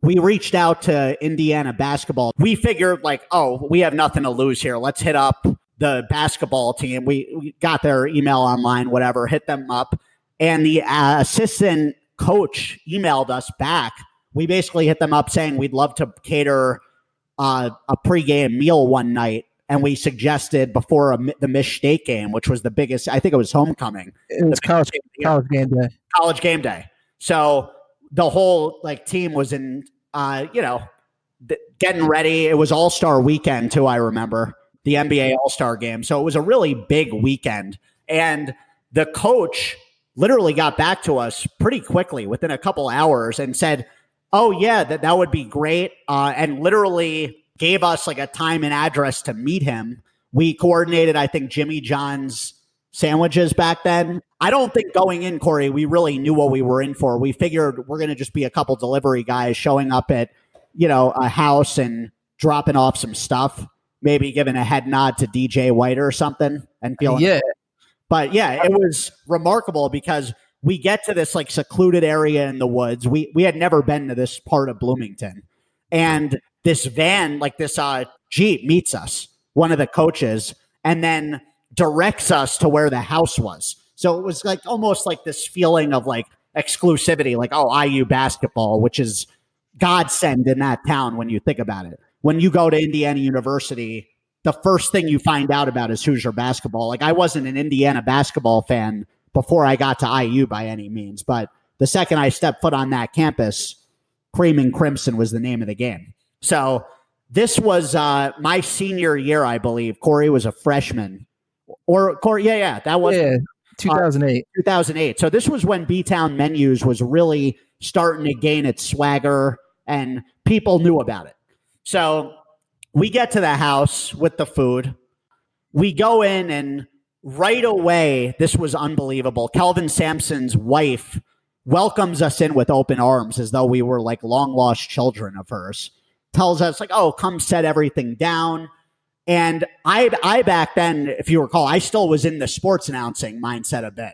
we reached out to Indiana basketball. We figured like, oh, we have nothing to lose here. Let's hit up the basketball team. We got their email online, whatever, hit them up. And the assistant coach emailed us back. We basically hit them up saying we'd love to cater a pregame meal one night. And we suggested before the Michigan State game, which was the biggest, I think it was homecoming. It was college game day. College game day. So the whole like team was in, getting ready. It was All-Star weekend too, I remember, the NBA All-Star game. So it was a really big weekend. And the coach literally got back to us pretty quickly within a couple hours and said, oh, yeah, that would be great. And literally gave us like a time and address to meet him. We coordinated, I think, Jimmy John's sandwiches back then. I don't think going in, Corey, we really knew what we were in for. We figured we're going to just be a couple delivery guys showing up at, a house and dropping off some stuff, maybe giving a head nod to DJ White or something and feeling. Yeah. But yeah, it was remarkable because we get to this like secluded area in the woods. We had never been to this part of Bloomington. And this van, like this Jeep meets us, one of the coaches, and then directs us to where the house was. So it was like almost like this feeling of like exclusivity, like, oh, IU basketball, which is godsend in that town when you think about it. When you go to Indiana University, the first thing you find out about is Hoosier basketball. Like I wasn't an Indiana basketball fan before I got to IU by any means, but the second I stepped foot on that campus, Cream and Crimson was the name of the game. So this was my senior year, I believe. Corey was a freshman. Or Corey, yeah, that was 2008. 2008. So this was when B-Town Menus was really starting to gain its swagger, and people knew about it. So we get to the house with the food. We go in, and right away, this was unbelievable. Kelvin Sampson's wife welcomes us in with open arms as though we were like long-lost children of hers. Tells us like, oh, come set everything down. And I back then, if you recall, I still was in the sports announcing mindset a bit.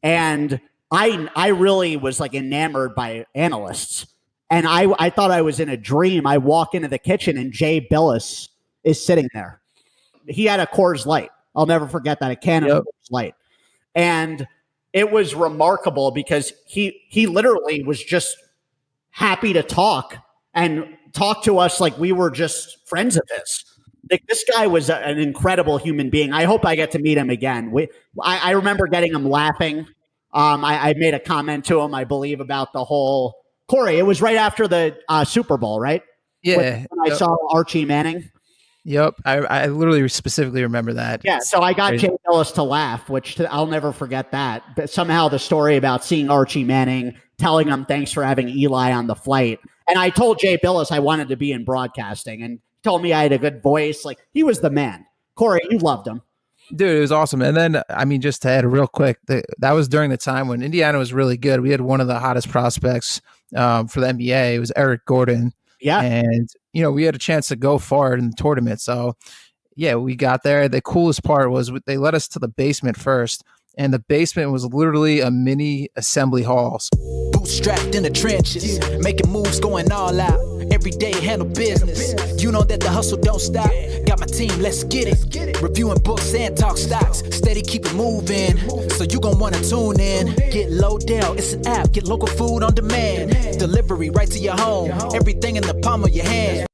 And I really was like enamored by analysts. And I thought I was in a dream. I walk into the kitchen and Jay Bilas is sitting there. He had a Coors Light. I'll never forget that, a can of Coors Light. And it was remarkable because he literally was just happy to talk and talk to us like we were just friends of his. Like, this guy was an incredible human being. I hope I get to meet him again. I remember getting him laughing. I made a comment to him, I believe, about the whole Corey. It was right after the Super Bowl, right? Yeah. When I saw Archie Manning. Yep. I literally specifically remember that. Yeah. So I got Jay Bilas to laugh, which I'll never forget that. But somehow the story about seeing Archie Manning, telling him thanks for having Eli on the flight. And I told Jay Bilas I wanted to be in broadcasting, and he told me I had a good voice. Like, he was the man. Corey, you loved him. Dude, it was awesome. And then, I mean, just to add real quick, that was during the time when Indiana was really good. We had one of the hottest prospects for the NBA. It was Eric Gordon. Yeah. And, we had a chance to go far in the tournament. So, yeah, we got there. The coolest part was they led us to the basement first. And the basement was literally a mini assembly hall. Bootstrapped in the trenches, making moves, going all out. Every day handle business. You know that the hustle don't stop. Got my team, let's get it. Reviewing books and talk stocks. Steady, keep it moving. So you gon' wanna tune in. Get Lodell, it's an app. Get local food on demand. Delivery right to your home. Everything in the palm of your hand.